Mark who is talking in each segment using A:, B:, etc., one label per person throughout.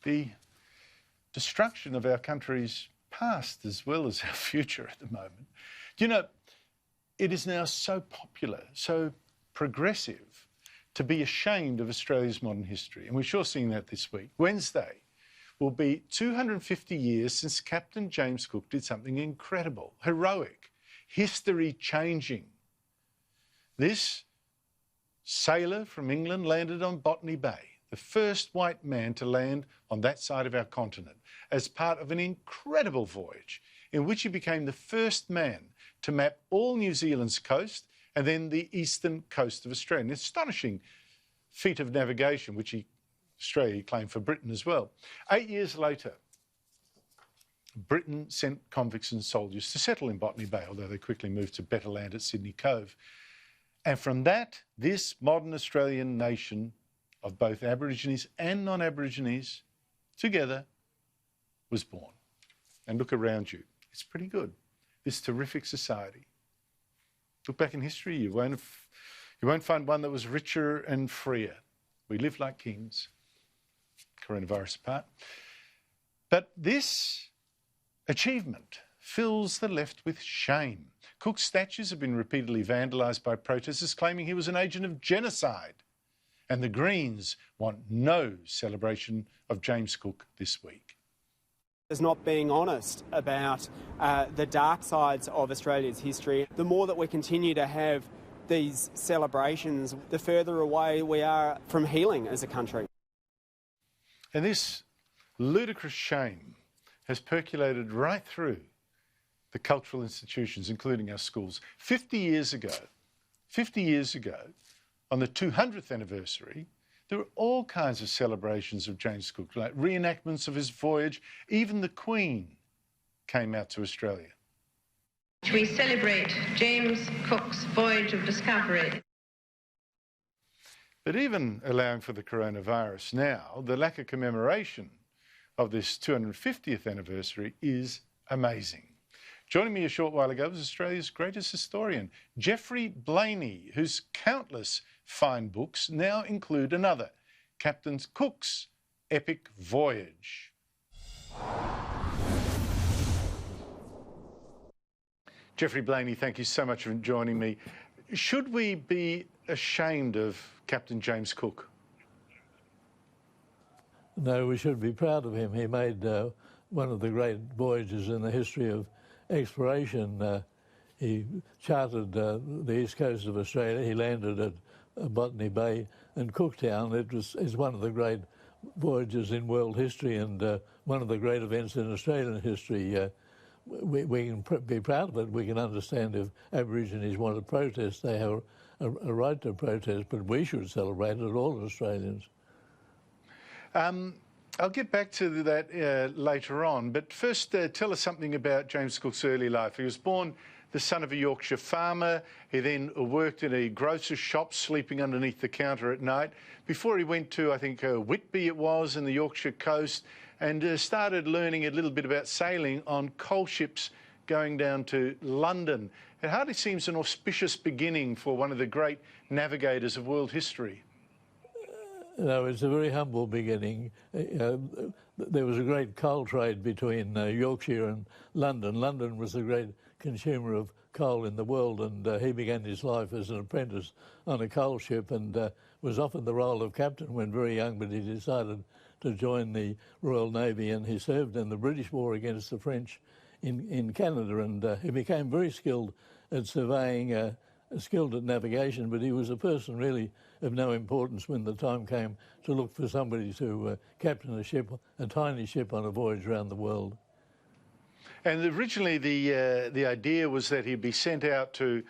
A: the destruction of our country's past as well as our future at the moment. You know, it is now so popular, so progressive, to be ashamed of Australia's modern history. And we're sure seeing that this week. Wednesday will be 250 years since Captain James Cook did something incredible, heroic, history-changing. This sailor from England landed on Botany Bay, the first white man to land on that side of our continent, as part of an incredible voyage in which he became the first man to map all New Zealand's coast and then the eastern coast of Australia. An astonishing feat of navigation, which Australia claimed for Britain as well. 8 years later, Britain sent convicts and soldiers to settle in Botany Bay, although they quickly moved to better land at Sydney Cove. And from that, this modern Australian nation of both Aborigines and non-Aborigines together was born. And look around you. It's pretty good. This terrific society. Look back in history, you won't find one that was richer and freer. We live like kings, coronavirus apart. But this achievement fills the left with shame. Cook's statues have been repeatedly vandalised by protesters claiming he was an agent of genocide. And the Greens want no celebration of James Cook this week.
B: Is not being honest about the dark sides of Australia's history. The more that we continue to have these celebrations, the further away we are from healing as a country.
A: And this ludicrous shame has percolated right through the cultural institutions, including our schools. 50 years ago, on the 200th anniversary, there were all kinds of celebrations of James Cook, like reenactments of his voyage. Even the Queen came out to Australia.
C: We celebrate James Cook's voyage of discovery.
A: But even allowing for the coronavirus now, the lack of commemoration of this 250th anniversary is amazing. Joining me a short while ago was Australia's greatest historian, Geoffrey Blainey, whose countless fine books now include another, Captain Cook's Epic Voyage. Geoffrey Blainey, thank you so much for joining me. Should we be ashamed of Captain James Cook?
D: No, we should be proud of him. He made one of the great voyages in the history of exploration. He charted the east coast of Australia. He landed at Botany Bay and Cooktown. It's one of the great voyages in world history and one of the great events in Australian history. We can be proud of it. We can understand if Aborigines want to protest, they have a right to protest, but we should celebrate it, all Australians.
A: I'll get back to that later on, but first tell us something about James Cook's early life. He was born the son of a Yorkshire farmer. He then worked in a grocer's shop, sleeping underneath the counter at night, before he went to, I think, Whitby it was, in the Yorkshire coast, and started learning a little bit about sailing on coal ships going down to London. It hardly seems an auspicious beginning for one of the great navigators of world history.
D: No, it's a very humble beginning. There was a great coal trade between Yorkshire and London. London was the great consumer of coal in the world, and he began his life as an apprentice on a coal ship and was offered the role of captain when very young, but he decided to join the Royal Navy, and he served in the British War against the French in Canada, and he became very skilled at surveying, skilled at navigation, but he was a person really of no importance when the time came to look for somebody to captain a ship, a tiny ship on a voyage around the world.
A: And originally the idea was that he'd be sent out to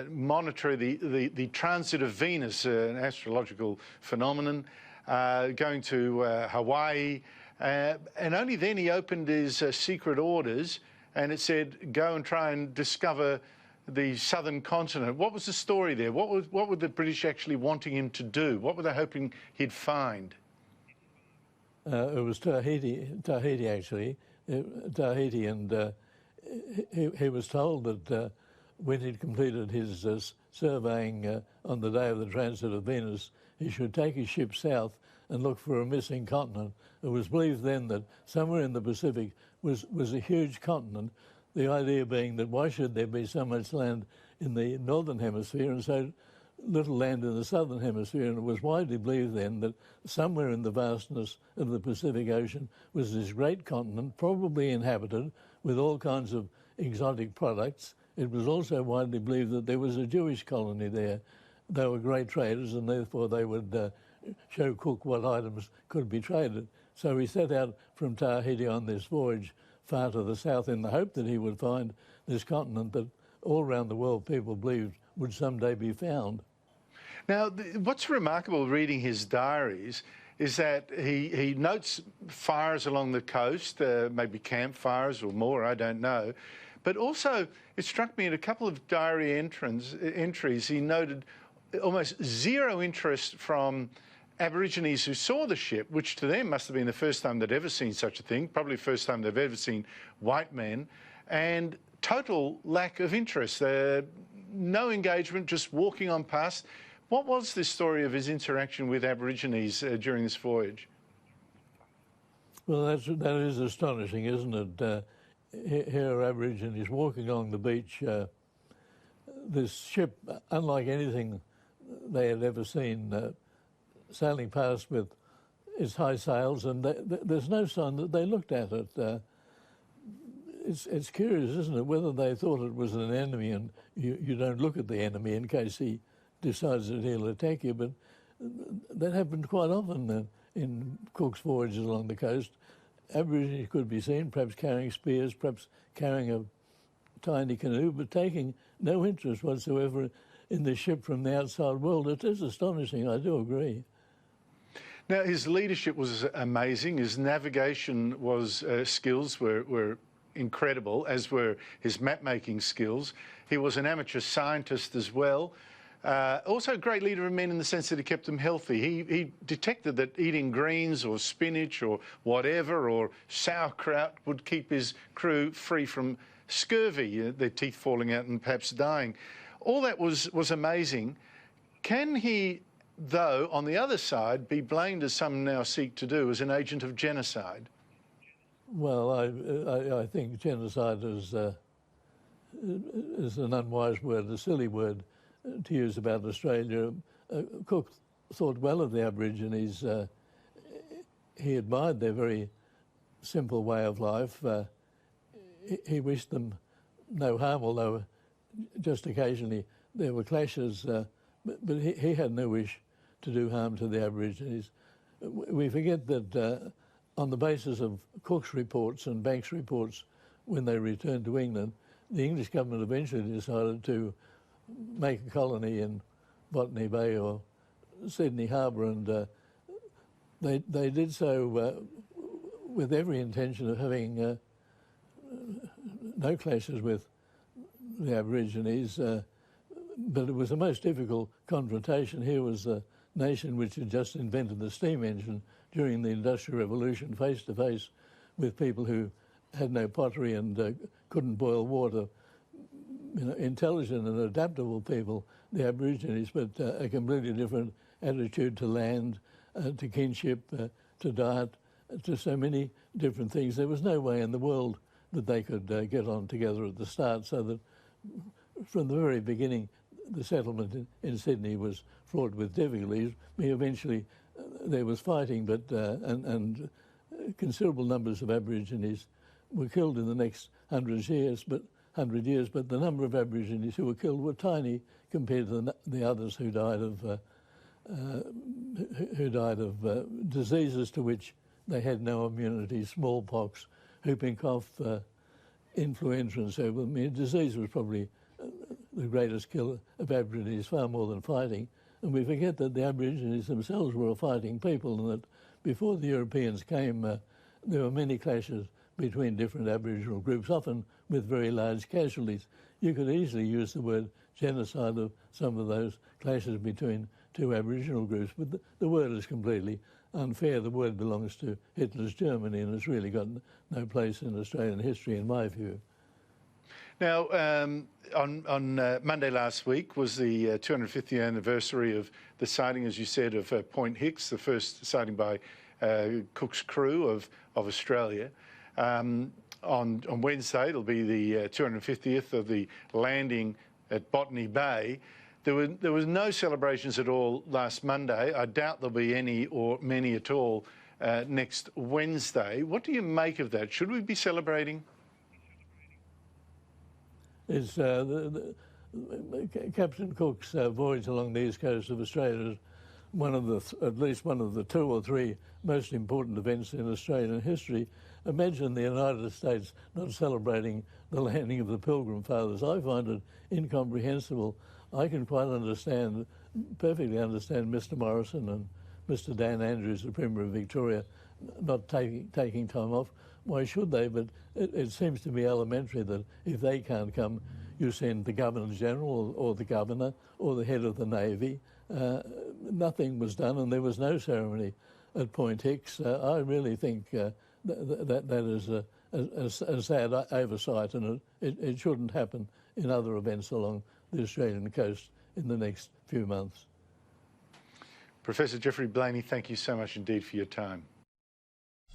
A: monitor the transit of Venus, an astrological phenomenon, going to Hawaii, and only then he opened his secret orders, and it said, go and try and discover the southern continent. What was the story there? What were the British actually wanting him to do? What were they hoping he'd find?
D: It was Tahiti actually. Tahiti, and he was told that when he'd completed his surveying on the day of the transit of Venus, he should take his ship south and look for a missing continent. It was believed then that somewhere in the Pacific was a huge continent, the idea being that why should there be so much land in the northern hemisphere and so little land in the southern hemisphere? And it was widely believed then that somewhere in the vastness of the Pacific Ocean was this great continent, probably inhabited with all kinds of exotic products. It was also widely believed that there was a Jewish colony there. They were great traders, and therefore they would show Cook what items could be traded. So he set out from Tahiti on this voyage far to the south in the hope that he would find this continent that all around the world people believed would someday be found.
A: Now, what's remarkable reading his diaries is that he notes fires along the coast, maybe campfires or more, I don't know. But also, it struck me in a couple of diary entries, he noted almost zero interest from Aborigines who saw the ship, which to them must have been the first time they'd ever seen such a thing, probably the first time they've ever seen white men, and total lack of interest. No engagement, just walking on past. What was this story of his interaction with Aborigines during this voyage?
D: Well, that is astonishing, isn't it? Here are Aborigines walking along the beach. This ship, unlike anything they had ever seen, sailing past with its high sails, and there's no sign that they looked at it. It's curious, isn't it, whether they thought it was an enemy, and you don't look at the enemy in case he decides that he'll attack you, but that happened quite often in Cook's voyages along the coast. Aborigines could be seen, perhaps carrying spears, perhaps carrying a tiny canoe, but taking no interest whatsoever in the ship from the outside world. It is astonishing, I do agree.
A: Now, his leadership was amazing. His navigation skills were incredible, as were his map-making skills. He was an amateur scientist as well. Also a great leader of men in the sense that he kept them healthy. He detected that eating greens or spinach or whatever or sauerkraut would keep his crew free from scurvy, their teeth falling out and perhaps dying. All that was amazing. Can he, though, on the other side, be blamed, as some now seek to do, as an agent of genocide?
D: Well, I think genocide is an unwise word, a silly word to use about Australia. Cook thought well of the Aborigines. He admired their very simple way of life. He wished them no harm, although just occasionally there were clashes, but he had no wish to do harm to the Aborigines. We forget that on the basis of Cook's reports and Banks' reports when they returned to England, the English government eventually decided to make a colony in Botany Bay or Sydney Harbour, and they did so with every intention of having no clashes with the Aborigines, but it was a most difficult confrontation. Here was a nation which had just invented the steam engine during the Industrial Revolution, face to face with people who had no pottery and couldn't boil water. You know, intelligent and adaptable people, the Aborigines, but a completely different attitude to land, to kinship, to diet, to so many different things. There was no way in the world that they could get on together at the start, so that from the very beginning the settlement in Sydney was fraught with difficulties. Eventually there was fighting, but and considerable numbers of Aborigines were killed in the next 100 years, but the number of Aborigines who were killed were tiny compared to the others who died of diseases to which they had no immunity: smallpox, whooping cough, influenza, and so on. I mean, disease was probably the greatest killer of Aborigines, far more than fighting. And we forget that the Aborigines themselves were a fighting people, and that before the Europeans came, there were many clashes between different Aboriginal groups, often with very large casualties. You could easily use the word genocide of some of those clashes between two Aboriginal groups, but the word is completely unfair. The word belongs to Hitler's Germany, and it's really got no place in Australian history, in my view.
A: Now, on Monday last week was the 250th anniversary of the sighting, as you said, of Point Hicks, the first sighting by Cook's crew of Australia. On Wednesday, it'll be the 250th of the landing at Botany Bay. There was no celebrations at all last Monday. I doubt there'll be any or many at all next Wednesday. What do you make of that? Should we be celebrating?
D: Is Captain Cook's voyage along the east coast of Australia is one of the, at least one of the 2 or 3 most important events in Australian history. Imagine the United States not celebrating the landing of the Pilgrim Fathers. I find it incomprehensible. I can quite understand, perfectly understand Mr Morrison and Mr Dan Andrews, the Premier of Victoria, not taking time off. Why should they? But it seems to be elementary that if they can't come, you send the Governor-General or the Governor or the head of the Navy. Nothing was done and there was no ceremony at Point Hicks. I really think that is a sad oversight, and it shouldn't happen in other events along the Australian coast in the next few months.
A: Professor Geoffrey Blainey, thank you so much indeed for your time.